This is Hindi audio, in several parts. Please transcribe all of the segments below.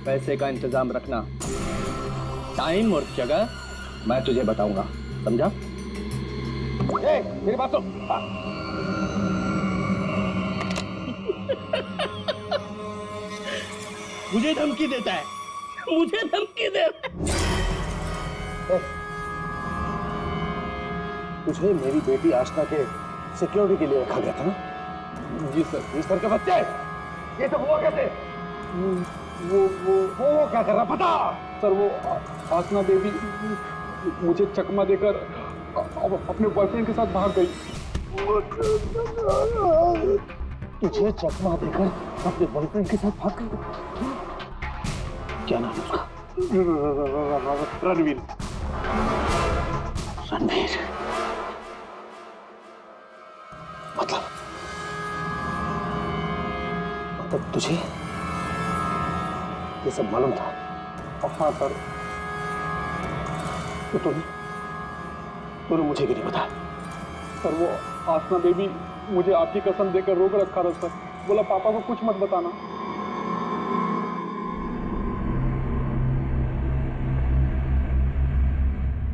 पैसे का इंतजाम रखना। टाइम और जगह मैं तुझे बताऊंगा, समझा? मेरी बात सुन। मुझे धमकी देता है, मुझे धमकी दे रहा है। तुझे मेरी बेटी आस्था के सिक्योरिटी के लिए रखा गया था ना? जी सर। इस तरह के बच्चे ये सब हुआ कैसे? वो क्या कर रहा पता? सर वो आसना देवी मुझे चकमा देकर अपने बॉयफ्रेंड के साथ भाग गई। तुझे चकमा देकर अपने बॉयफ्रेंड के साथ भाग गई? क्या नाम है उसका? रणवीर। रणवीर मतलब तुझे ये सब मालूम था? हाँ सर। तो तूने मुझे क्यों नहीं बताया? सर वो आसना बेबी मुझे आपकी कसम देकर रोक रखा था सर। बोला पापा को कुछ मत बताना।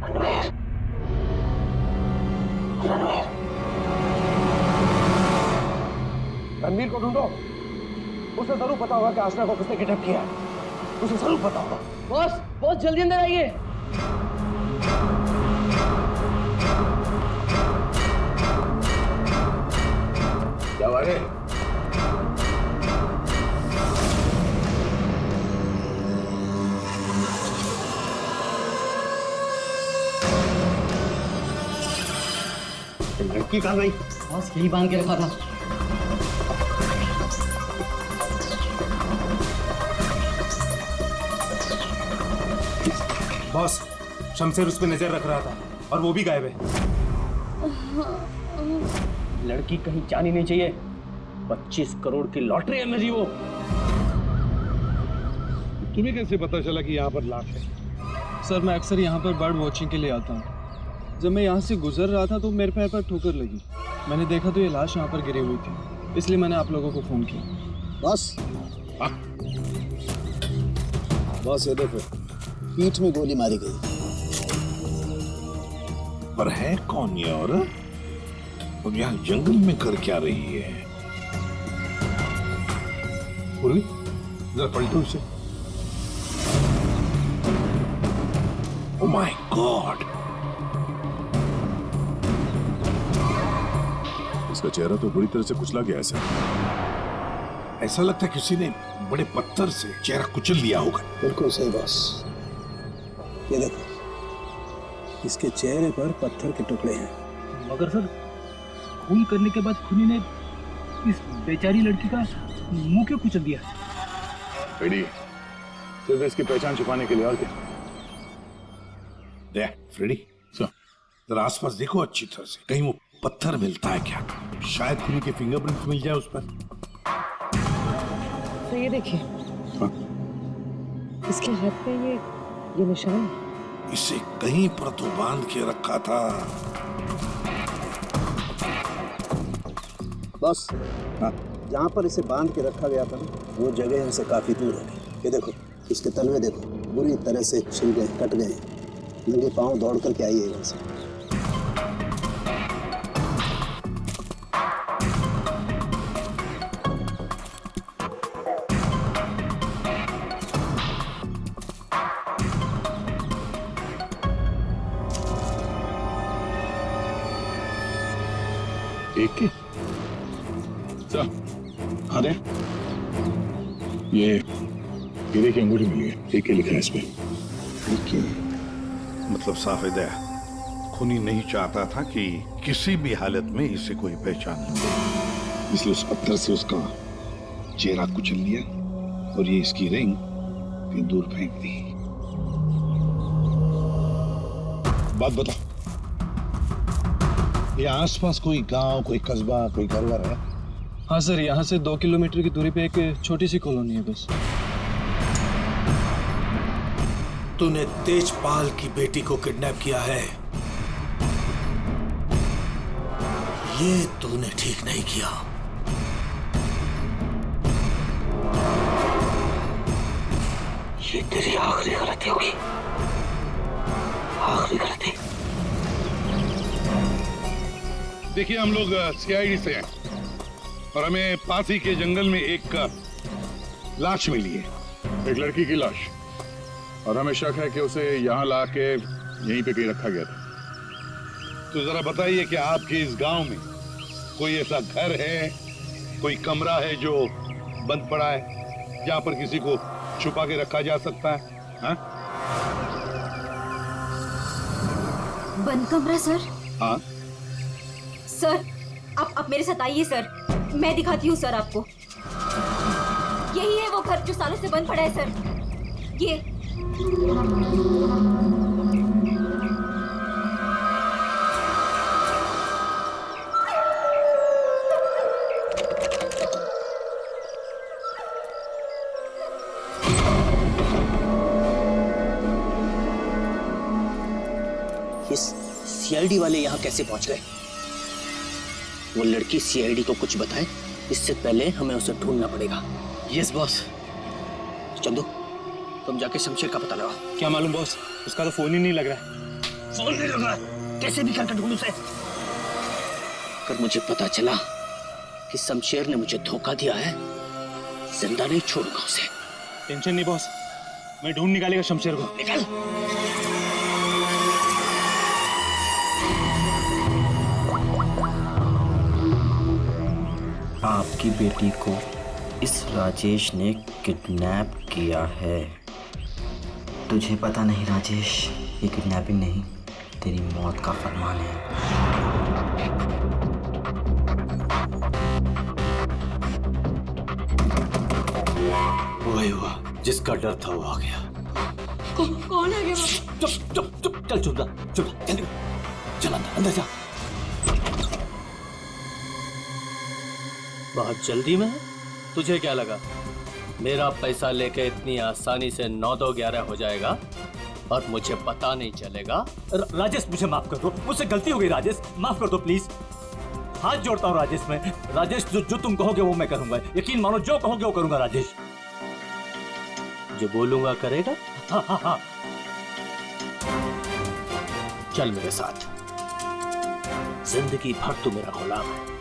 रणवीर, रणवीर, रणवीर को ढूंढो। उसे जरूर पता होगा कि आसना को किसने किडनैप किया है। उसे जरूर पता होगा। बॉस, बॉस जल्दी अंदर आइए। क्या बात है? लड़की कहाँ गई? बॉस यही बांध के रखा था। बॉस, शमशेर उस पर नजर रख रहा था और वो भी गायब है। लड़की कहीं जानी नहीं चाहिए। 25 करोड़ की लॉटरी है मेरी वो। तुम्हें कैसे पता चला कि यहाँ पर लाश है? सर मैं अक्सर यहाँ पर बर्ड वॉचिंग के लिए आता हूँ। जब मैं यहाँ से गुजर रहा था तो मेरे पैर पर ठोकर लगी। मैंने देखा तो ये लाश यहाँ पर गिरी हुई थी, इसलिए मैंने आप लोगों को फोन किया। बॉस, बॉस ये देखो, पीठ में गोली मारी गई। पर है कौन ये औरत? और यहाँ जंगल में कर क्या रही है? पूर्वी, जरा पलटो इसे। Oh my God! इसका चेहरा तो बुरी तरह से कुचला गया है। ऐसा लगता है किसी ने बड़े पत्थर से चेहरा कुचल दिया होगा। बिल्कुल सही बॉस। ये देखो, इसके चेहरे पर पत्थर के टुकड़े हैं। मगर सर, खून करने के बाद खूनी ने इस बेचारी लड़की का मुंह क्यों कुचल दिया? फ्रेडी, सिर्फ इसकी पहचान छुपाने के लिए, और क्या? देख फ्रेडी, जरा आसपास देखो अच्छी तरह से, कहीं वो पत्थर मिलता है क्या? शायद खूनी के फिंगरप्रिंट मिल जाए उस पर। तो ये देखिए, इसके हाथ पे ये निशान है। इसे कहीं पर तो बांध के रखा था। बॉस, जहाँ पर इसे बांध के रखा गया था ना, वो जगह हमसे काफी दूर है। ये देखो, इसके तलवे देखो, बुरी तरह से छिल गए, कट गए। नंगे पांव दौड़ करके आई है यहाँ से। एक ही चल, हाँ दे। ये हीरे की अंगूठी मिली है, एक ही लिखा है इस पे। ठीक है, मतलब साफ है, खूनी नहीं चाहता था कि किसी भी हालत में इसे कोई पहचान ले, इसलिए उस पत्थर से उसका चेहरा कुचल लिया और ये इसकी रिंग फिर दूर फेंक दी। बात बता, ये आसपास कोई गांव, कोई कस्बा, कोई घर वर है? हाँ सर, यहाँ से 2 किलोमीटर की दूरी पे एक छोटी सी कॉलोनी है बस। तूने तेजपाल की बेटी को किडनैप किया है, ये तूने ठीक नहीं किया। ये तेरी आखिरी गलती होगी, आखिरी गलती। देखिए हम लोग सीआईडी से हैं और हमें पास ही के जंगल में एक लाश मिली है, एक लड़की की लाश, और हमें शक है कि उसे यहाँ ला के यहीं पे कहीं रखा गया था। तो जरा बताइए कि आपके इस गांव में कोई ऐसा घर है, कोई कमरा है जो बंद पड़ा है, जहां पर किसी को छुपा के रखा जा सकता है? हाँ? बंद कमरा सर? हाँ सर आप मेरे साथ आइए सर, मैं दिखाती हूँ सर आपको। यही है वो घर जो सालों से बंद पड़ा है सर। ये सीआईडी वाले यहाँ कैसे पहुंच गए? वो लड़की सीआईडी को कुछ बताए इससे पहले हमें उसे ढूंढना पड़ेगा। Yes boss. चंदू तुम जाके शमशेर का पता लगाओ। क्या मालूम बॉस, उसका तो फोन ही नहीं लग रहा है। फोन नहीं लग रहा, कैसे भी करके ढूंढूं उसे। अगर मुझे पता चला कि शमशेर ने मुझे धोखा दिया है, जिंदा नहीं छोड़ूंगा उसे। टेंशन नहीं बॉस, मैं ढूंढ निकालेगा शमशेर को। निकल। आपकी बेटी को इस राजेश ने किडनैप किया है। तुझे पता नहीं राजेश, ये किडनैपिंग नहीं, तेरी मौत का फरमान है। वही हुआ, जिसका डर था वो आ गया। कौन आ गया बाबा? चुप चुप चुप, चल चुप चुप, जल्दी चल अंदर जा। बहुत जल्दी में? तुझे क्या लगा मेरा पैसा लेके इतनी आसानी से 9-2-11 हो जाएगा और मुझे पता नहीं चलेगा? राजेश मुझे माफ कर दो, मुझसे गलती हो गई राजेश, माफ कर दो प्लीज। हाथ जोड़ता हूँ राजेश मैं। राजेश जो तुम कहोगे वो मैं करूंगा, यकीन मानो जो कहोगे वो करूंगा राजेश। जो बोलूंगा करेगा? हाँ हाँ हाँ। चल मेरे साथ, जिंदगी भर तू मेरा गुलाम है।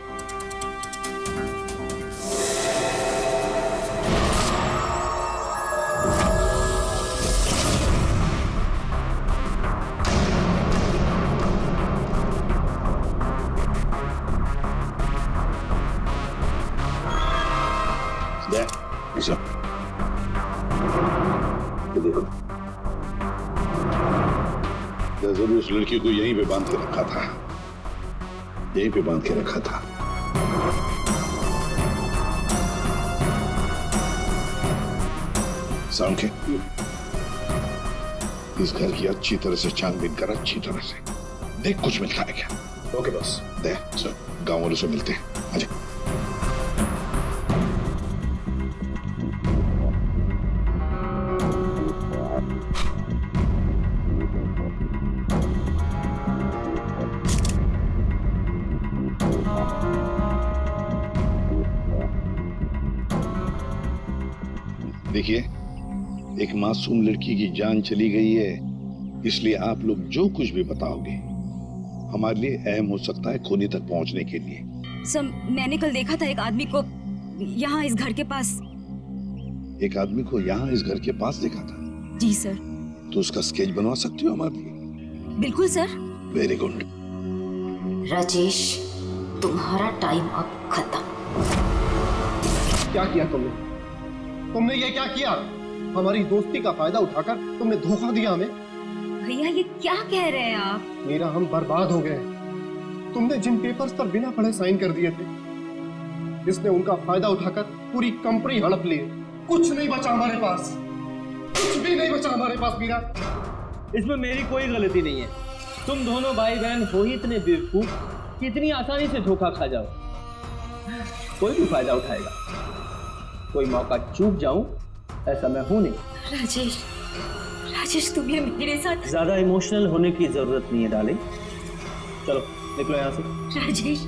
देखो जरूर उस लड़की को यहीं पे बांध के रखा था, यहीं पे बांध के रखा था। साउंड इस घर की अच्छी तरह से छानबीन कर, अच्छी तरह से देख कुछ मिलता है क्या। Okay boss. दे सर, गांव वालों से मिलते हैं। आजा। देखिए, एक मासूम लड़की की जान चली गई है, इसलिए आप लोग जो कुछ भी बताओगे हमारे लिए अहम हो सकता है खूनी तक पहुंचने के लिए। सर मैंने कल देखा था एक आदमी को यहाँ इस घर के पास। एक आदमी को यहाँ इस घर के पास देखा था? जी सर। तो उसका स्केच बनवा सकती हो हमारे लिए? बिल्कुल सर। Very good. राजेश तुम्हारा टाइम अब खत्म। क्या किया तुमने? तुमने ये क्या किया? हमारी दोस्ती का फायदा उठाकर तुमने धोखा दिया हमें। भैया ये क्या कह रहे हैं आप? मेरा हम बर्बाद हो गए। तुमने जिन पेपर्स पर बिना पढ़े साइन कर दिए थे, इसने उनका फायदा उठाकर पूरी कंपनी हड़प ली। कुछ नहीं बचा हमारे पास, कुछ भी नहीं बचा हमारे पास मीरा। इसमें मेरी कोई गलती नहीं है। तुम दोनों भाई बहन हो ही इतने बेवकूफ कि इतनी आसानी से धोखा खा जाओ। कोई भी फायदा उठाएगा, कोई मौका चूक जाऊं ऐसा मैं हूं नहीं। राजेश, राजेश तुम ये मेरे साथ। ज्यादा इमोशनल होने की जरूरत नहीं है डार्लिंग, चलो निकलो यहाँ से। राजेश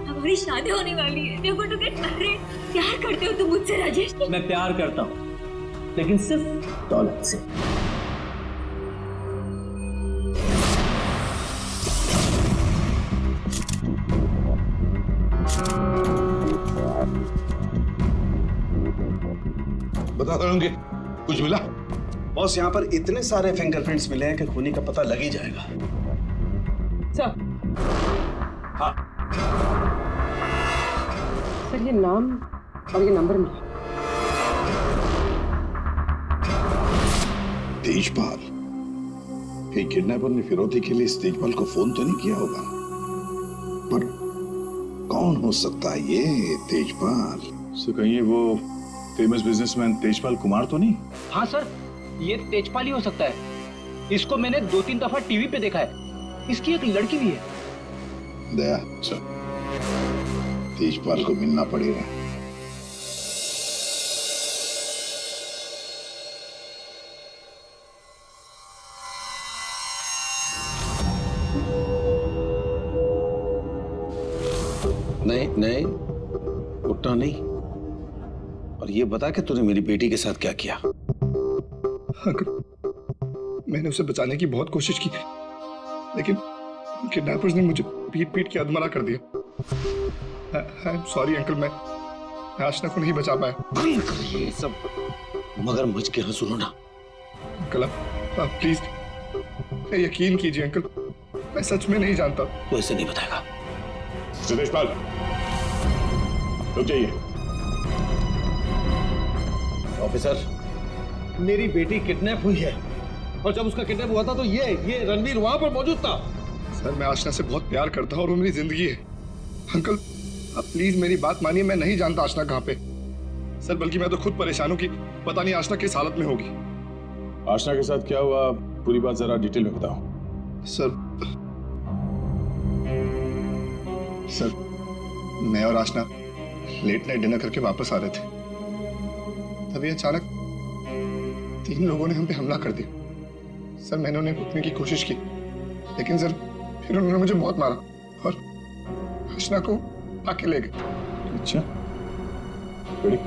हमारी शादी होने वाली है, देखो तो क्या कर रहे। प्यार करते हो तुम मुझसे राजेश? मैं प्यार करता हूँ, लेकिन सिर्फ दौलत से। बता दूंगी कुछ मिला? बॉस, यहाँ पर इतने सारे फिंगरप्रिंट्स मिले हैं कि खूनी का पता लग ही जाएगा। सर, हाँ, सर ये नाम और ये नंबर मिला। तेजपाल। कहीं किडनैपर ने फिरौती के लिए इस तेजपाल को फोन तो नहीं किया होगा, पर कौन हो सकता है ये तेजपाल? सो कहीं वो फेमस बिजनेसमैन तेजपाल कुमार तो नहीं? हाँ सर, ये तेजपाल ही हो सकता है। इसको मैंने 2-3 दफा टीवी पे देखा है। इसकी एक लड़की भी है। दया, चल तेजपाल को मिलना पड़ेगा। नहीं नहीं, उठना नहीं। और ये बता कि तूने मेरी बेटी के साथ क्या किया? मैंने उसे बचाने की बहुत कोशिश की, लेकिन किडनैपर्स ने मुझे पीट पीट के अधमरा कर दिया। आई एम सॉरी अंकल, मैं आशना को नहीं बचा पाया। ये सब मगर मुझ के यहाँ सुनो ना। अंकल आप प्लीज यकीन कीजिए अंकल, मैं सच में नहीं जानता। तू ऐसे नहीं बताएगा। तेजपाल, रुक जाइए। ऑफिसर, मेरी बेटी किडनैप हुई है, और जब उसका किडनैप हुआ था तो ये रणवीर वहां पर मौजूद था। सर, मैं आशना से बहुत प्यार करता हूँ और वो मेरी जिंदगी है। अंकल आप प्लीज मेरी बात मानिए, मैं नहीं जानता आशना कहाँ पे। सर बल्कि मैं तो खुद परेशान हूँ कि पता नहीं आशना किस हालत में होगी। आशना के साथ क्या हुआ, पूरी बात जरा डिटेल में बताओ। सर, मैं और आशना लेट नाइट डिनर करके वापस आ रहे थे, तभी अचानक 3 लोगों ने हम पे हमला कर दिया। सर मैंने उन्हें रोकने की कोशिश की, लेकिन सर फिर उन्होंने मुझे बहुत मारा और आशना को आके ले गए। अच्छा, बड़ी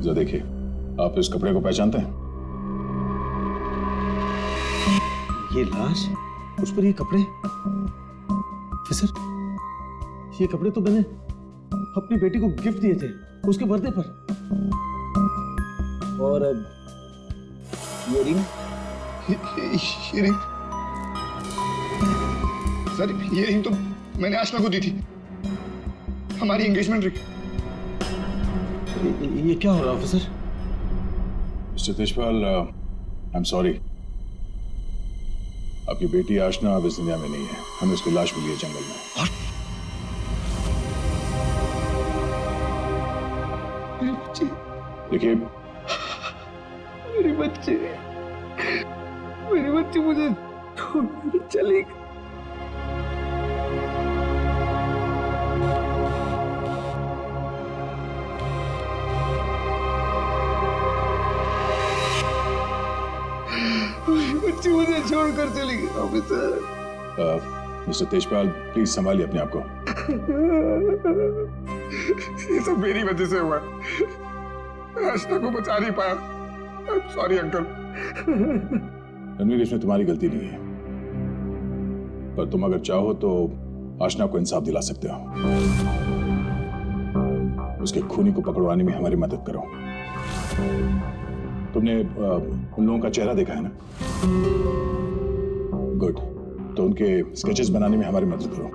जरा देखिए, आप इस कपड़े को पहचानते हैं? ये लाश, उस पर ये कपड़े। ऑफिसर, ये कपड़े तो मैंने अपनी बेटी को गिफ्ट दिए थे उसके बर्थडे पर। और ये रिंग, सर ये रिंग तो मैंने आशना को दी थी, हमारी एंगेजमेंट रिंग। ये क्या हो रहा है officer? Mister Tejpal, I am sorry, आपकी बेटी आशना अब इस दुनिया में नहीं है। हमें उसकी लाश मिली है जंगल में। देखिए, मेरी बच्ची मुझे छोड़ चली गई। बच्ची मुझे छोड़कर चली गई ऑफिसर। मिस्टर तेजपाल, प्लीज संभालिए अपने आप को। ये सब मेरी वजह से हुआ, मैं आशना को बचा नहीं पाया। Sorry uncle. रणवीर, इसमें तुम्हारी गलती नहीं है, पर तुम अगर चाहो तो आशना को इंसाफ दिला सकते हो। उसके खूनी को पकड़वाने में हमारी मदद करो। तुमने उन लोगों का चेहरा देखा है ना? गुड, तो उनके स्केचेस बनाने में हमारी मदद करो।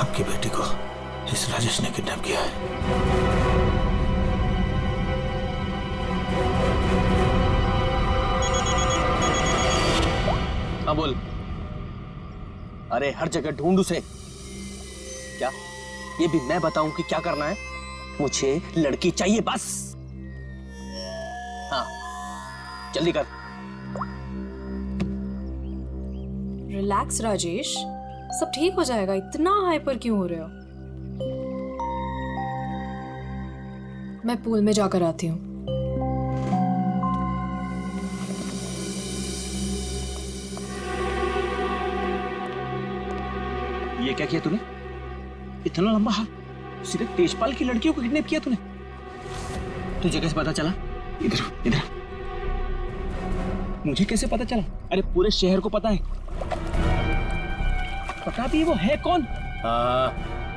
आपकी बेटी को इस राजेश ने किडनैप किया है। हाँ बोल। अरे हर जगह ढूंढ उसे। क्या ये भी मैं बताऊं कि क्या करना है? मुझे लड़की चाहिए बस। हाँ जल्दी कर। रिलैक्स राजेश, सब ठीक हो जाएगा। इतना हाइपर क्यों हो रहे हो? मैं पूल में जाकर आती हूँ। ये क्या किया तूने? इतना लंबा हाथ, सीधे तेजपाल की लड़कियों को किडनैप किया तूने? तुझे कैसे पता चला? इधर इधर, मुझे कैसे पता चला? अरे पूरे शहर को पता है। पता भी वो है कौन? हाँ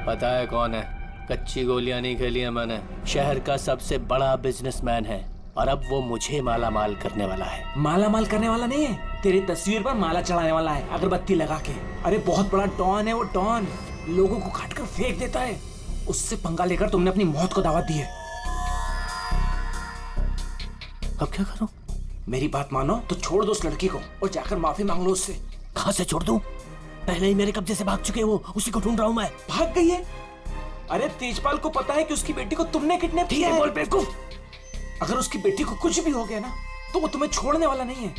पता है कौन है। कच्ची गोलियां नहीं खेली है मैंने। शहर का सबसे बड़ा बिजनेसमैन है और अब वो मुझे माला माल करने वाला है। माला माल करने वाला नहीं है, तेरी तस्वीर पर माला चढ़ाने वाला है, अगरबत्ती लगा के। अरे बहुत बड़ा डॉन है वो, डॉन। लोगों को काट कर फेंक देता है। उससे पंगा लेकर तुमने अपनी मौत को दावत दी है। अब क्या करूं? मेरी बात मानो तो छोड़ दो उस लड़की को और जाकर माफी मांग लो उससे। कहां से छोड़ दूं? पहले ही मेरे कब्जे से भाग चुके हैं वो, उसी को ढूंढ रहा हूं मैं। भाग गई है? अरे तेजपाल को पता है कि उसकी बेटी को तुमने किडनैप किया है। बोल बेवकूफ। अगर उसकी बेटी को कुछ भी हो गया ना तो वो तुम्हें छोड़ने वाला नहीं है।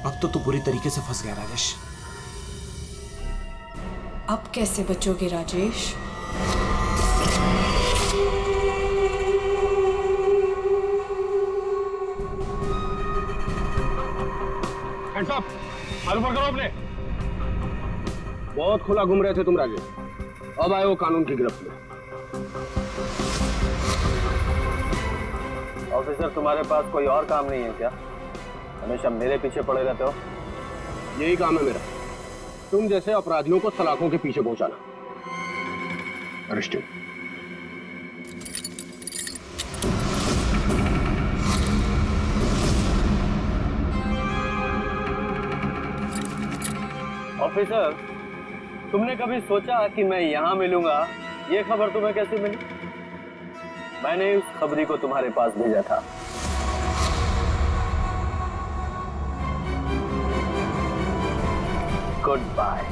अब तो तू बुरी तरीके से फंस गया राजेश। अब कैसे बचोगे राजेश? मालूम करो अपने। बहुत खुला घूम रहे थे तुम राजेश, अब आए वो कानून की गिरफ्त में। ऑफिसर तुम्हारे पास कोई और काम नहीं है क्या? हमेशा मेरे पीछे पड़े रहते हो। यही काम है मेरा, तुम जैसे अपराधियों को सलाखों के पीछे पहुंचाना। अरेस्टेड। ऑफिसर, तुमने कभी सोचा कि मैं यहाँ मिलूंगा? ये खबर तुम्हें कैसे मिली? मैंने उस खबरी को तुम्हारे पास भेजा था। Goodbye.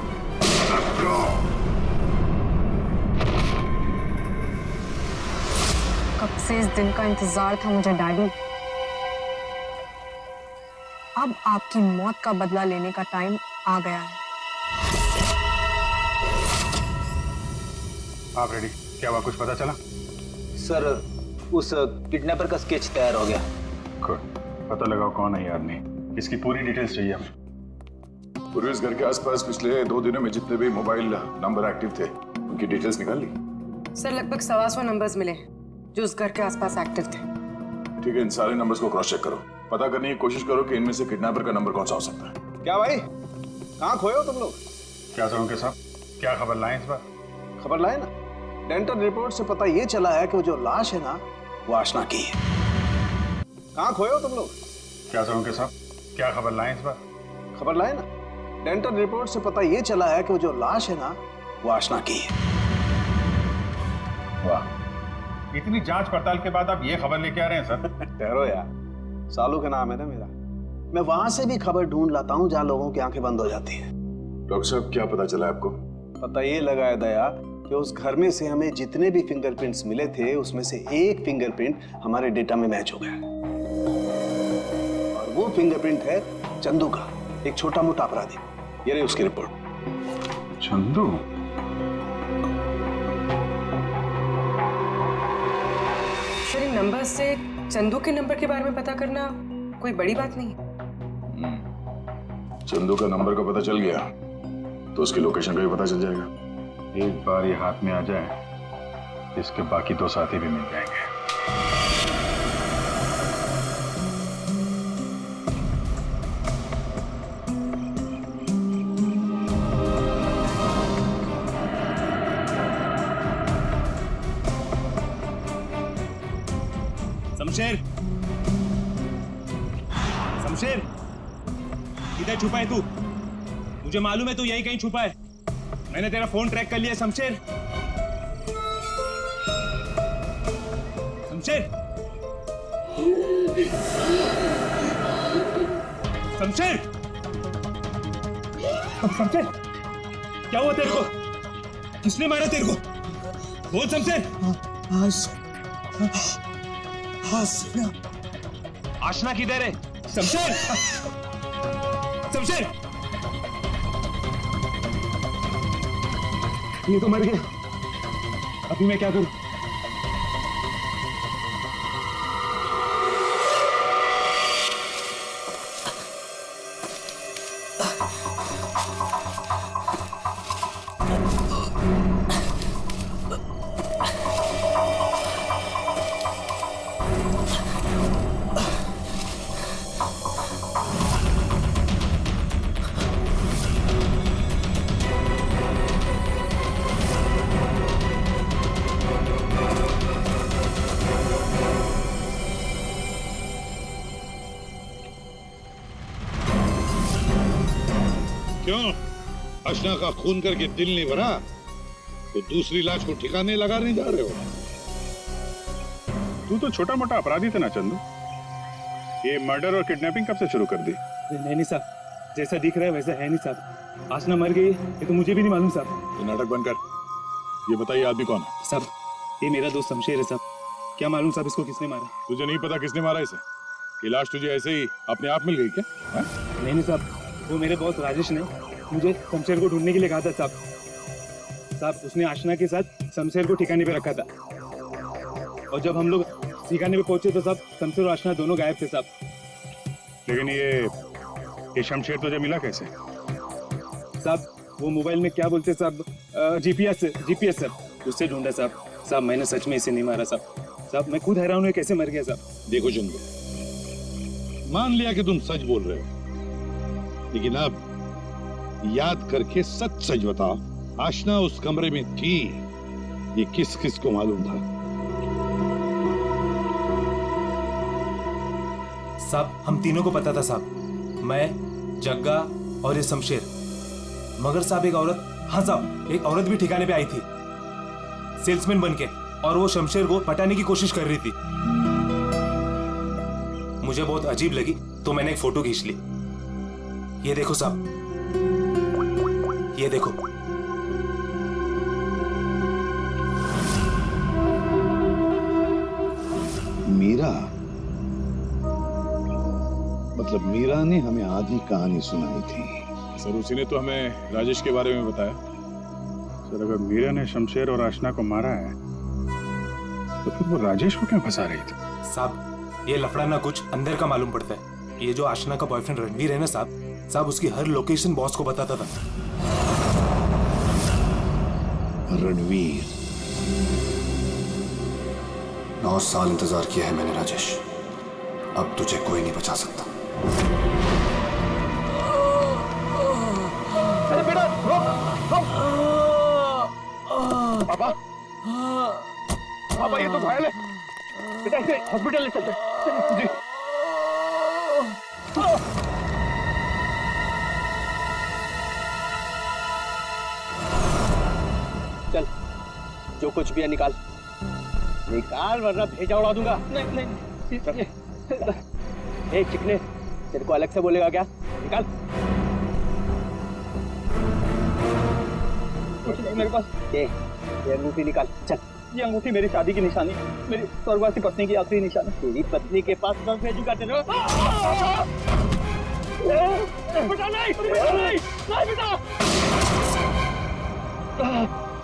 कब से इस दिन का इंतजार था मुझे डैडी। अब आपकी मौत का बदला लेने का टाइम आ गया है। आप रेडी? क्या हुआ, कुछ पता चला? सर, उस किडनैपर का स्केच तैयार हो गया। गुड, पता लगाओ कौन है ये आदमी। इसकी पूरी डिटेल्स चाहिए हमें। पूरे इस घर के आसपास पिछले 2 दिनों में जितने भी मोबाइल नंबर एक्टिव थे उनकी डिटेल्स निकाल ली? सर लगभग 125 नंबर्स मिले जो उस घर के आसपास एक्टिव थे। ठीक है, इन सारे नंबर्स को क्रॉस चेक करो, पता करने की कोशिश करो कि इनमें से किडनैपर का नंबर कौन सा हो सकता है। क्या भाई, कहाँ खोए हो तुम लोग? क्या सर उनके साहब, क्या खबर लाए इस बार? खबर लाए ना, डेंटल रिपोर्ट से पता ये चला है कि वो जो लाश है ना वो आशना की है। कहाँ खोए हो तुम लोग? क्या सर उनके साहब, क्या खबर लाए इस बार? खबर लाए ना, डेंटल रिपोर्ट से पता ये चला है कि वो जो लाश है ना वो आशना की है। वाह, इतनी जांच पड़ताल के बाद आप ये खबर लेके आ रहे हैं सर? ठहरो यार, सालू का नाम है ना मेरा। मैं वहां से भी खबर ढूंढ लाता हूँ जहाँ लोगों की आंखें बंद हो जाती हैं। डॉक्टर साहब, क्या पता चला आपको? पता ये लगा है दया कि उस घर में से हमें जितने भी फिंगरप्रिंट्स मिले थे उसमें से एक फिंगरप्रिंट हमारे डेटा में मैच हो गया, और वो फिंगरप्रिंट है चंदू का, एक छोटा मोटा अपराधी। ये रही उसकी रिपोर्ट। चंदू? सर इन नंबर से चंदू के नंबर के बारे में पता करना कोई बड़ी बात नहीं है। चंदू का नंबर का पता चल गया तो उसकी लोकेशन का भी पता चल जाएगा। एक बार ये हाथ में आ जाए, इसके बाकी 2 साथी भी मिल जाएंगे। शमशेर, शमशेर, किधर छुपा है तू? मुझे मालूम है तू यही कहीं छुपा है। मैंने तेरा फोन ट्रैक कर लिया शमशेर। शमशेर, शमशेर, शमशेर, क्या हुआ तेरे को? किसने मारा तेरे को? बोल शमशेर। आशना किधर है? शमशेर, शमशेर, ये तो मर गया। अभी मैं क्या करूं? क्यों? अशना का खून करके दिल नहीं भरा तो दूसरी लाश को ठिकाने लगाने जा रहे हो? तू तो छोटा मोटा अपराधी थे ना चंदू। ये मर्डर और किडनैपिंग कब से शुरू कर दी? नहीं साहब, जैसा दिख रहा है वैसा है नहीं साहब। आसना मर गई ये तो मुझे भी नहीं मालूम साहब। ये नाटक बंद कर। ये बताइए आदमी कौन है? साहब ये मेरा दोस्त शमशेर है साहब। क्या मालूम साहब इसको किसने मारा? तुझे नहीं पता किसने मारा इसे? ये लाश तुझे ऐसे ही अपने आप मिल गई क्या? हा? नहीं साहब, वो मेरे बॉस राजेश ने मुझे शमशेर को ढूंढने के लिए कहा था साहब। साहब उसने आशना के साथ शमशेर को ठिकाने पे रखा था और जब हम लोग ठिकाने पे पहुंचे तो साहब शमशेर और आशना दोनों गायब थे साहब। लेकिन ये शमशेर तुझे मिला कैसे? साहब वो मोबाइल में क्या बोलते साहब, जीपीएस सर, उससे ढूंढा साहब। साहब मैंने सच में इसे नहीं मारा साहब। साहब मैं खुद हैरान हूँ कैसे मर गया साहब। देखो चंदू, मान लिया कि तुम सच बोल रहे हो, लेकिन अब याद करके सच सच बताओ, आशना उस कमरे में थी, ये किस किस को मालूम था? साहब हम तीनों को पता था साहब, मैं, जग्गा और ये शमशेर। मगर साहब एक औरत, हाँ साहब एक औरत भी ठिकाने पे आई थी सेल्समैन बनके, और वो शमशेर को पटाने की कोशिश कर रही थी। मुझे बहुत अजीब लगी तो मैंने एक फोटो खींच ली। ये देखो साहब, ये देखो। मीरा, मतलब मीरा ने हमें आधी कहानी सुनाई थी। सर उसी ने तो हमें राजेश के बारे में बताया। सर अगर मीरा ने शमशेर और आशना को मारा है तो फिर वो राजेश को क्यों फंसा रही थी? साहब ये लफड़ा ना कुछ अंदर का मालूम पड़ता है। ये जो आशना का बॉयफ्रेंड रणवीर है ना साहब उसकी हर लोकेशन बॉस को बताता था। रणवीर, 9 साल इंतजार किया है मैंने राजेश, अब तुझे कोई नहीं बचा सकता। अरे बेटा पापा, पापा ये तो घायल है बेटा, इसे हॉस्पिटल ले चलते हैं। जी। चल जो कुछ भी है निकाल वरना भेजा उड़ा दूंगा। नहीं ए चिकने, तेरे को अलग से बोलेगा क्या? निकाल। कुछ नहीं मेरे पास। ये अंगूठी निकाल। चल। ये अंगूठी मेरी शादी की निशानी, मेरी स्वर्गवासी पत्नी की आखिरी निशानी। तेरी पत्नी के पास कब भेजूंगा तेरे? बेटा नहीं, नहीं बेटा।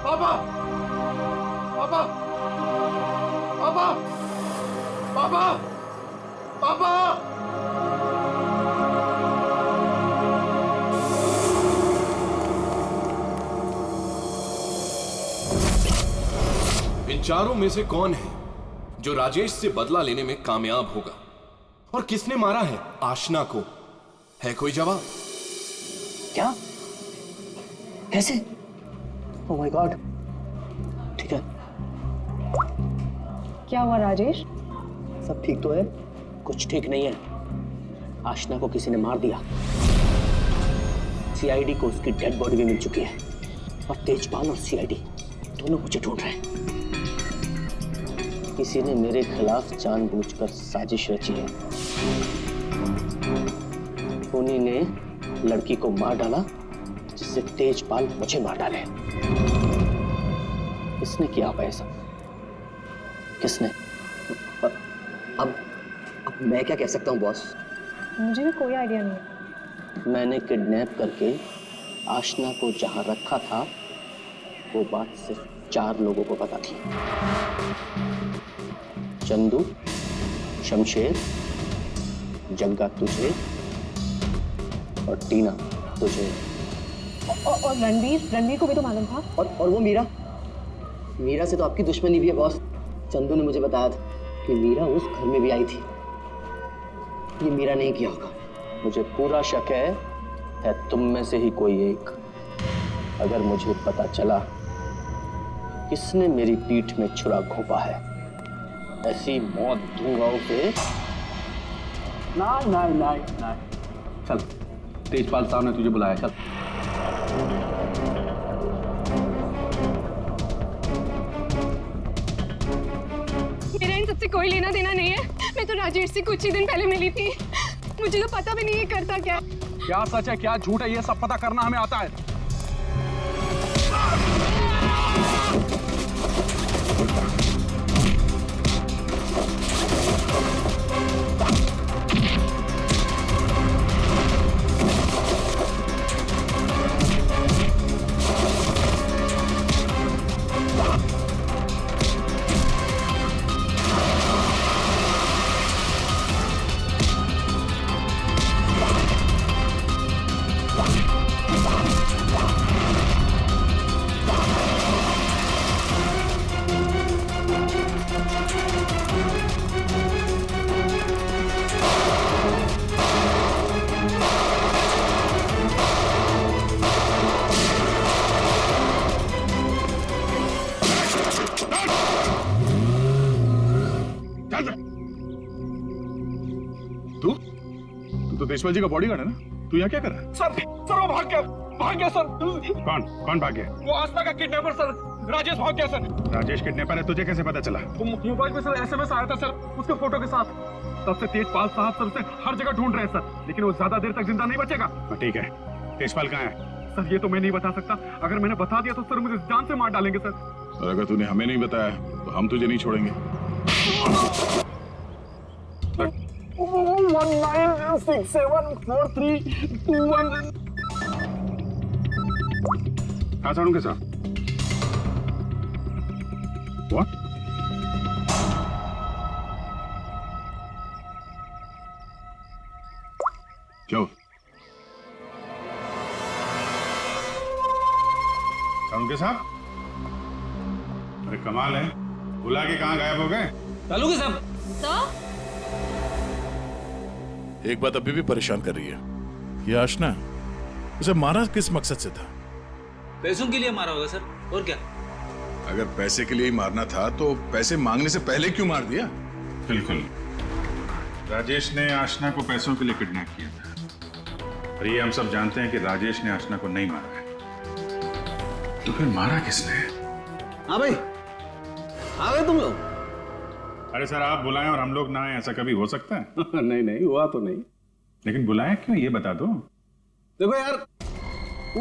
पापा, पापा, पापा, पापा, पापा। इन चारों में से कौन है जो राजेश से बदला लेने में कामयाब होगा? और किसने मारा है आशना को? है कोई जवाब? क्या? कैसे? Oh my God. ठीक है। क्या हुआ राजेश? सब ठीक तो है? कुछ ठीक नहीं है। आशना को किसी ने मार दिया। सीआईडी को उसकी डेड बॉडी भी मिल चुकी है और तेजपाल और सीआईडी दोनों मुझे ढूंढ रहे हैं। किसी ने मेरे खिलाफ जानबूझकर साजिश रची है। उन्हीं ने लड़की को मार डाला जिससे तेजपाल मुझे मार डाले। किसने किया होगा ऐसा? किसने? अब मैं क्या कह सकता हूँ बॉस? मुझे भी कोई आइडिया नहीं है। मैंने किडनैप करके आशना को जहां रखा था वो बात सिर्फ 4 लोगों को पता थी। चंदू, शमशेर, जग्गा तुझे और टीना तुझे। और रणवीर को भी तो मालूम था। और वो मीरा से तो आपकी दुश्मनी भी है बॉस। चंदू ने मुझे बताया था कि मीरा उस घर में भी आई थी। ये मीरा नहीं किया होगा। मुझे पूरा शक है तुम में से ही कोई एक। अगर मुझे पता चला किसने मेरी पीठ में छुरा घोंपा है, ऐसी मौत दूंगा उसे। नहीं। चल, तेजपाल साहब ने तुझे बुलाया, चल। मेरा इन सबसे कोई लेना देना नहीं है। मैं तो राजेश से कुछ ही दिन पहले मिली थी। मुझे तो पता भी नहीं है करता क्या। क्या सच है क्या झूठ है ये सब पता करना हमें आता है। तू तो तेजपाल जी का बॉडीगार्ड है ना? तू यहाँ क्या कर रहा है? सर वो भाग गया सर। कौन भाग गया? वो आस्था का किडनैपर सर, राजेश भाग गया सर। राजेश किडनैपर है, तुझे कैसे पता चला? वो मोबाइल में सर SMS आया था सर, उसके फोटो के साथ। तब से तेजपाल साहब सर उसे हर जगह ढूंढ रहे हैं सर, लेकिन वो ज्यादा देर तक जिंदा नहीं बचेगा। ठीक है, तेजपाल कहाँ है? सर ये तो मैं नहीं बता सकता। अगर मैंने बता दिया तो सर मुझे जान से मार डालेंगे सर। और अगर तूने हमें नहीं बताया तो हम तुझे नहीं छोड़ेंगे। 19674321। हाँ साड़ू के साथ What? क्यों? साड़ू के साथ? अरे कमाल है, बुला के कहाँ गायब हो गए? चालू के साहब। एक बात अभी भी परेशान कर रही है, ये आशना उसे मारा किस मकसद से था? पैसों के लिए मारा होगा सर, और क्या? अगर पैसे के लिए ही मारना था तो पैसे मांगने से पहले क्यों मार दिया? बिल्कुल, राजेश ने आशना को पैसों के लिए किडनैप किया था। और ये हम सब जानते हैं कि राजेश ने आशना को नहीं मारा है। तो फिर मारा किसने? हाँ भाई, आ गए तुम लोग? अरे सर, आप बुलाएं और हम लोग ना आए, ऐसा कभी हो सकता है? नहीं हुआ तो नहीं। लेकिन बुलाएं क्यों, ये बता दो। देखो यार,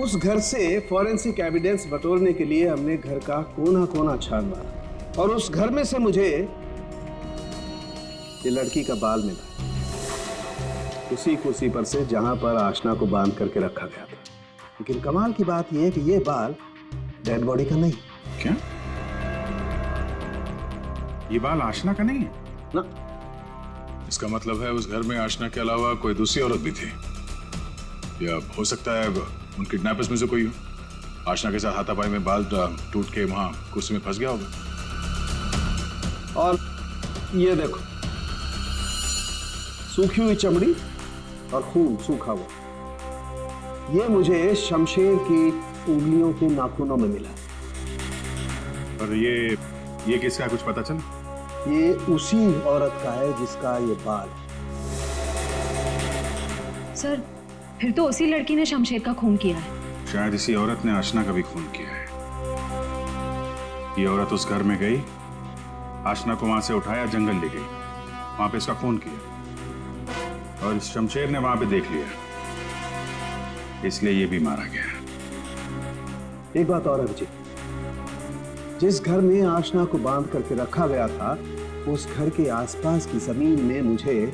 उस घर से फॉरेंसिक एविडेंस बटोरने के लिए हमने घर का कोना कोना छान मारा, और उस घर में से मुझे ये लड़की का बाल मिला, उसी कुर्सी पर से जहां पर आशना को बांध करके रखा गया था। लेकिन कमाल की बात यह है कि ये बाल डेड बॉडी का नहीं। क्या? ये बाल आशना का नहीं है ना? इसका मतलब है उस घर में आशना के अलावा कोई दूसरी औरत भी थी, या हो सकता है उन किडनैपर्स में से कोई हो। आशना के साथ हाथापाई में बाल टूट के वहां कुर्सी में फंस गया होगा। और ये देखो, सूखी हुई चमड़ी और खून सूखा हुआ, ये मुझे शमशेर की उंगलियों के नाखूनों में मिला। और ये किसका, कुछ पता चला? ये उसी औरत का है जिसका ये बाल। सर, फिर तो उसी लड़की ने शमशेर का खून किया है। शायद इसी औरत ने आशना का भी खून किया है। ये औरत उस घर में गई, आशना को वहां से उठाया, जंगल ले गई, वहां पे इसका खून किया, और शमशेर ने वहां पे देख लिया, इसलिए ये भी मारा गया। एक बात और है विजय, जिस घर में आशना को बांध करके रखा गया था, उस घर के आसपास की जमीन में मुझे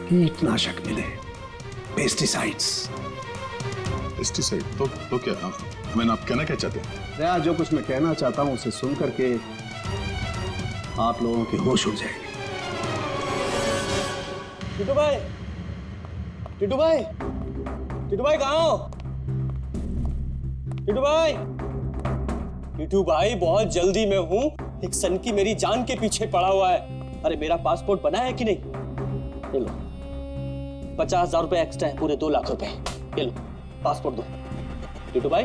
कीटनाशक मिले, पेस्टिसाइड्स। पेस्टिसाइड? तो क्या? मैंने आप कहना क्या चाहते हैं? दया, जो कुछ मैं कहना चाहता हूं उसे सुन करके आप लोगों के होश उड़ जाएंगे। टिटू भाई, टिटू भाई, टिटू भाई कहाँ हो? टिटू भाई, टिटू भाई बहुत जल्दी में हूँ। एक सनकी मेरी जान के पीछे पड़ा हुआ है। अरे मेरा पासपोर्ट बना है कि नहीं? ये लो 50,000 रुपए एक्स्ट्रा है, पूरे 2 लाख रुपए। ये लो पासपोर्ट दो। टिटू भाई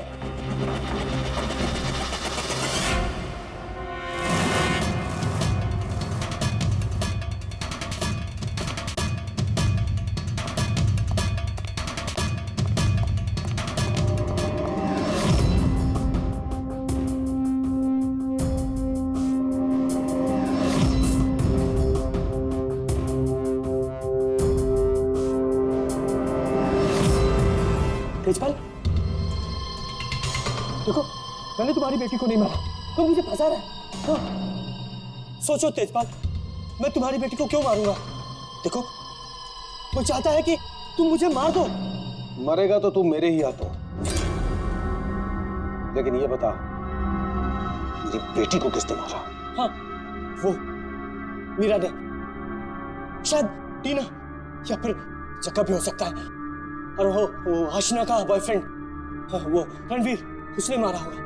तेजपाल, देखो मैंने तुम्हारी बेटी को नहीं मारा, तुम मुझे फंसा रहे हो। सोचो तेजपाल, मैं तुम्हारी बेटी को क्यों मारूंगा? देखो वो चाहता है कि तुम मुझे मार दो। मरेगा तो तू मेरे ही हाथों, लेकिन ये बता मेरी बेटी को किसने मारा? हाँ वो मीरा ने, शायद टीना या फिर जक्का भी हो सकता है, और वो आशना का बॉयफ्रेंड वो रणवीर, उसने मारा होगा।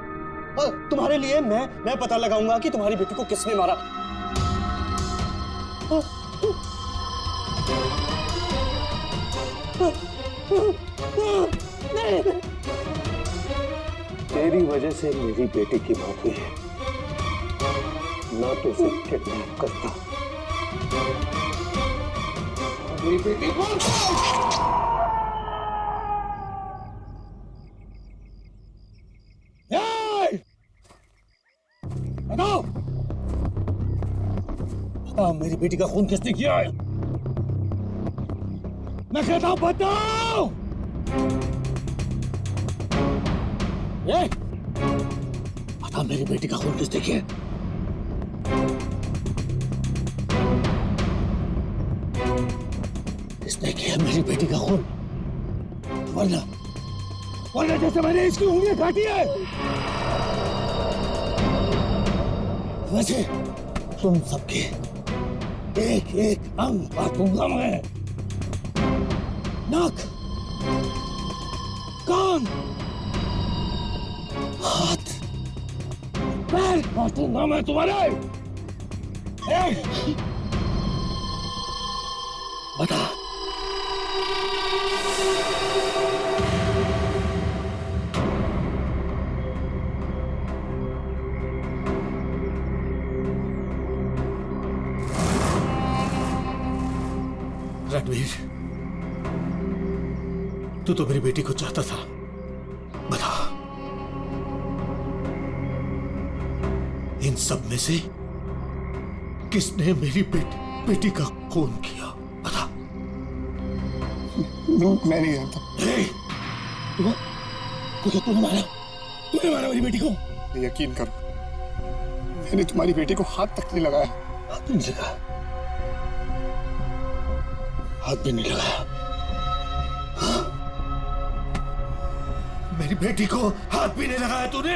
और तुम्हारे लिए मैं पता लगाऊंगा कि तुम्हारी बेटी को किसने मारा। तेरी वजह से मेरी बेटी की मौत हुई है, ना तो उसे किडनैप करता। मेरी बेटी को बताओ, बताओ मेरी बेटी का खून किसने किया है? मैं कहता हूं बताओ। बताओ मेरी बेटी का खून किसने किया? किसने किया मेरी बेटी का खून? वरना जैसे मैंने इसकी उंगलियां काटी है वैसे तुम सबके एक एक अंग काटूंगा मैं। नाक, कान, हाथ, पैर काटूंगा मैं तुम्हारे। बता रणवीर, तू तो मेरी बेटी को चाहता था, बता इन सब में से किसने मेरी बेटी का खून किया? बता। मैं नहीं जानता। तूने मारा मेरी बेटी को? यकीन करो, मैंने तुम्हारी बेटी को हाथ तक नहीं लगाया। हाथ नहीं लगाया? हाथ भी नहीं लगाया? मेरी बेटी को हाथ भी नहीं लगाया तूने?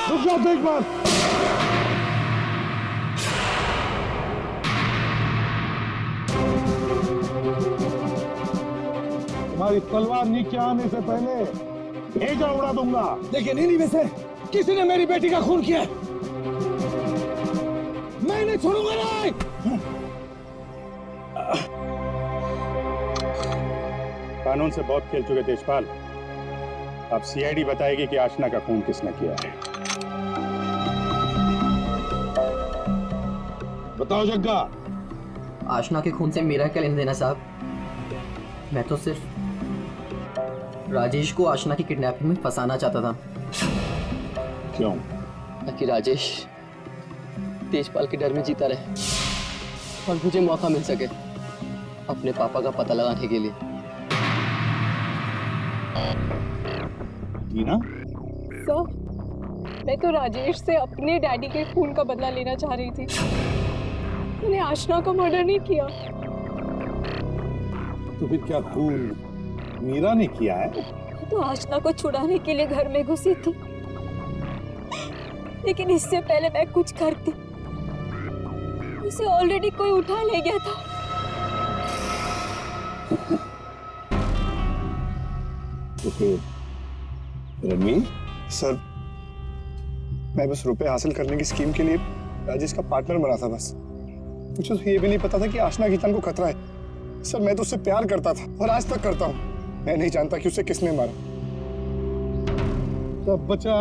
रुक जाओ तेजपाल। तुम्हारी तलवार नीचे आने से पहले भेजा उड़ा दूंगा। लेकिन नहीं वैसे किसी ने मेरी बेटी का खून किया, मैं नहीं छोड़ूंगा नहीं। कानून से बहुत खेल चुके तेजपाल, अब सीआईडी बताएगी कि आशना का खून किसने किया है। बताओ जग्गा। आशना के खून से मेरा क्या लेना देना साहब? मैं तो सिर्फ राजेश को आशना की किडनैपिंग में फंसाना चाहता था। क्यों? ताकि राजेश तेजपाल के डर में जीता रहे और मुझे मौका मिल सके अपने पापा का पता लगाने के लिए। टीना? सर, मैं तो राजेश से अपने डैडी के खून का बदला लेना चाह रही थी। मैंने आशना का मर्डर नहीं किया। तो फिर क्या खून मीरा ने किया है? तो आशना को छुड़ाने के लिए घर में घुसी थी, लेकिन इससे पहले मैं कुछ करती उसे ऑलरेडी कोई उठा ले गया था। तो फिर रणवीर? सर, मैं बस रुपए हासिल करने की स्कीम के लिए राजेश का पार्टनर बना था बस। मुझे तो ये भी नहीं पता था कि आशना की जान को खतरा है। सर मैं तो उससे प्यार करता था और आज तक करता हूँ। मैं नहीं जानता कि उसे किसने मारा। तब बचा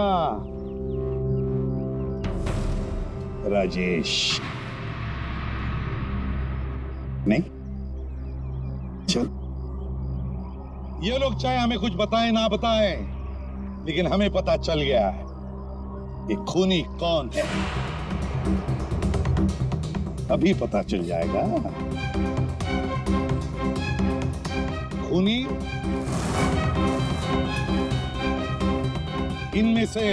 राजेश। नहीं चल, ये लोग चाहे हमें कुछ बताएं ना बताएं, लेकिन हमें पता चल गया है ये खूनी कौन है। अभी पता चल जाएगा। खूनी इनमें से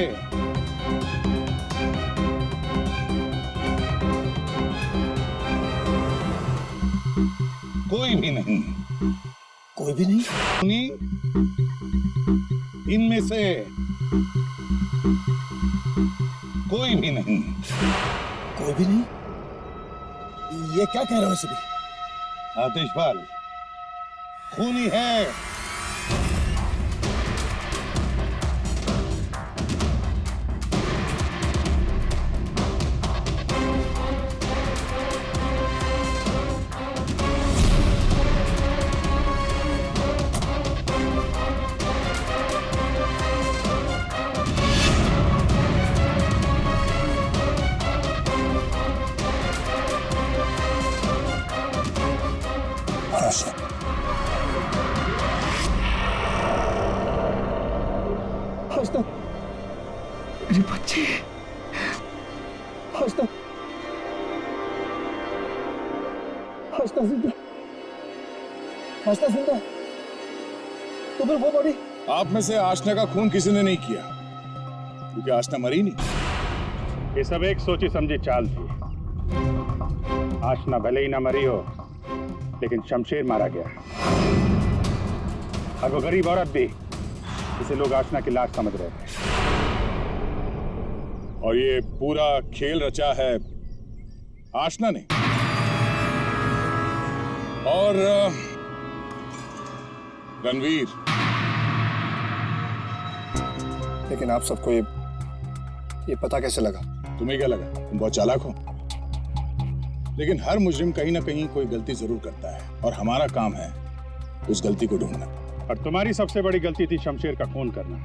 कोई भी नहीं। कोई भी नहीं? खूनी इनमें से कोई भी नहीं। कोई भी नहीं? ये क्या कह रहे हो सभी? आतिशपाल खूनी है। मेरे बच्चे, आशना जिंदा, आशना जिंदा। तो फिर वो बॉडी? आप में से आशना का खून किसी ने नहीं किया, क्योंकि आशना मरी नहीं। ये सब एक सोची समझी चाल थी। आशना भले ही ना मरी हो, लेकिन शमशेर मारा गया। और वो गरीब औरत भी, जिसे लोग आशना की लाश समझ रहे थे। और ये पूरा खेल रचा है आशना ने। और रणवीर। लेकिन आप सबको ये पता कैसे लगा? तुम्हें क्या लगा तुम बहुत चालाक हो? लेकिन हर मुजरिम कहीं ना कहीं कोई गलती जरूर करता है, और हमारा काम है उस गलती को ढूंढना। और तुम्हारी सबसे बड़ी गलती थी शमशेर का खून करना।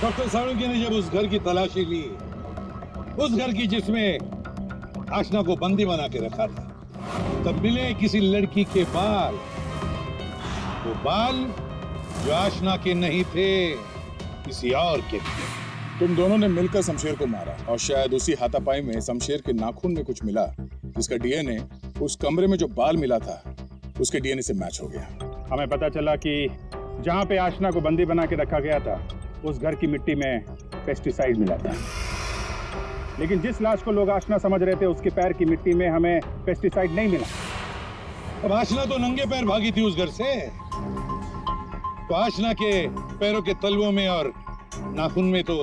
डॉक्टर सालुंके ने जब उस घर की तलाशी ली, उस घर की जिसमें आशना को बंदी बना के रखा था, तब मिले किसी लड़की के बाल। वो बाल जो आशना के नहीं थे, किसी और के थे। तुम दोनों ने मिलकर शमशेर को मारा, और शायद उसी हाथापाई में शमशेर के नाखून में कुछ मिला, जिसका डीएनए उस कमरे में जो बाल मिला था उसके डीएनए से मैच हो गया। हमें पता चला कि जहां पे आशना को बंदी बना के रखा गया था, उस घर की मिट्टी में पेस्टिसाइड मिला था। लेकिन जिस लाश को लोग आशना समझ रहे थे, उसके पैर की मिट्टी में हमें पेस्टिसाइड नहीं मिला। अब आशना तो नंगे पैर भागी थी उस घर से, तो आशना के पैरों के तलवों में और नाखून में तो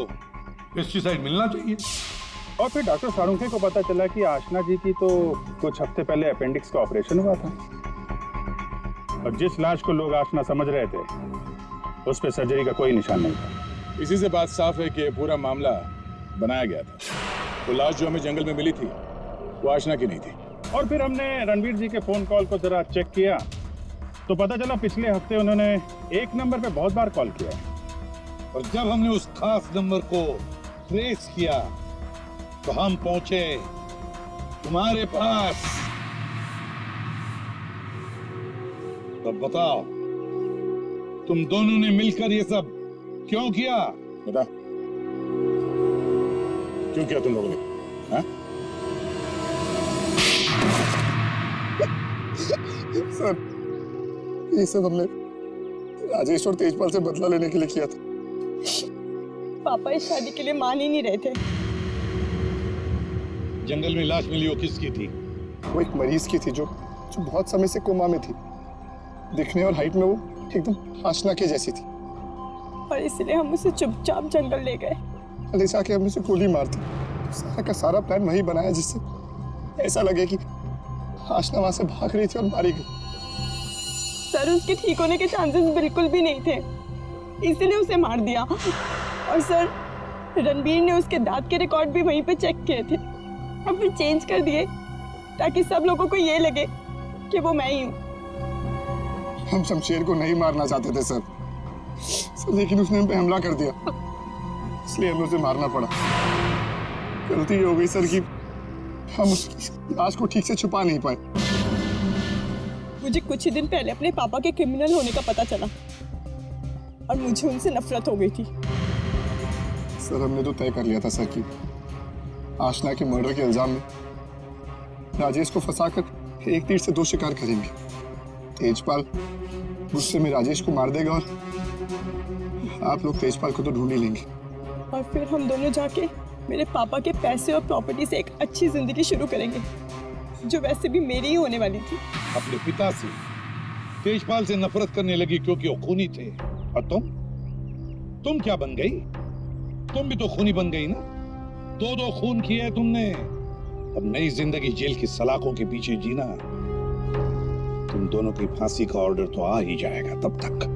पेस्टिसाइड मिलना चाहिए। और फिर डॉक्टर सालुंके को पता चला कि आशना जी की तो कुछ हफ्ते पहले अपेंडिक्स का ऑपरेशन हुआ था। और जिस लाश को लोग आशना समझ रहे थे, उस पे सर्जरी का कोई निशान नहीं था। इसी से बात साफ है कि पूरा मामला बनाया गया था। तो लाश जो हमें जंगल में मिली थी, वो आशना की नहीं थी। और फिर हमने रणवीर जी के फोन कॉल को जरा चेक किया, तो पता चला पिछले हफ्ते उन्होंने एक नंबर पे बहुत बार कॉल किया। और जब हमने उस खास नंबर को ट्रेस किया, तो हम पहुंचे तुम्हारे पास। तब बताओ, तुम दोनों ने मिलकर ये सब क्यों किया? बता, क्यों किया तुम लोगों ने? हाँ? सर, ये सब हमने राजेश और तेजपाल से बदला लेने के लिए किया था। पापा इस शादी के लिए मान ही नहीं रहे थे। जंगल में लाश मिली, वो किसकी थी? वो एक मरीज की थी जो बहुत समय से कोमा में थी। दिखने और हाइट में वो एकदम आशना के जैसी थी। और इसलिए हम उसे चुपचाप जंगल ले गए। ले जाके हम उसे गोली मार दी। सारा का सारा प्लान वही बनाया जिससे ऐसा लगे कि आशना वहां से भाग रही थी और मारी गई। सर, उसके ठीक होने के चांसेस बिल्कुल भी नहीं थे, इसलिए उसे मार दिया। और सर, रणबीर ने उसके दांत के रिकॉर्ड भी वहीं पे चेक किए थे, और फिर चेंज कर दिए ताकि सब लोगों को ये लगे कि वो मैं ही हूँ। हम शमशेर को नहीं मारना चाहते थे सर, लेकिन उसने हम पे हमला कर दिया, इसलिए हमें उसे मारना पड़ा। गलती हो गई सर कि हम उस लाश को ठीक से छुपा नहीं पाए। मुझे कुछ ही दिन पहले अपने पापा के क्रिमिनल होने का पता चला और मुझे उनसे नफरत हो गई थी। सर हमने तो तय कर लिया था सर कि आशना के मर्डर के इल्जाम में राजेश को फंसाकर एक तीर से 2 शिकार करेंगे। तेजपाल गुस्से में राजेश को मार देगा और आप लोग तेजपाल को तो ढूंढ ही लेंगे। और फिर हम दोनों जाके मेरे पापा के पैसे और प्रॉपर्टी से एक अच्छी जिंदगी शुरू करेंगे, जो वैसे भी मेरी ही होने वाली थी। अपने पिता से, तेजपाल से नफरत करने लगी क्योंकि वो खूनी थे। और तुम क्या बन गई? तुम भी तो खूनी बन गई ना। 2 खून किए हैं तुमने। अब नई जिंदगी जेल की सलाखों के पीछे जीना। तुम दोनों की फांसी का ऑर्डर तो आ ही जाएगा तब तक।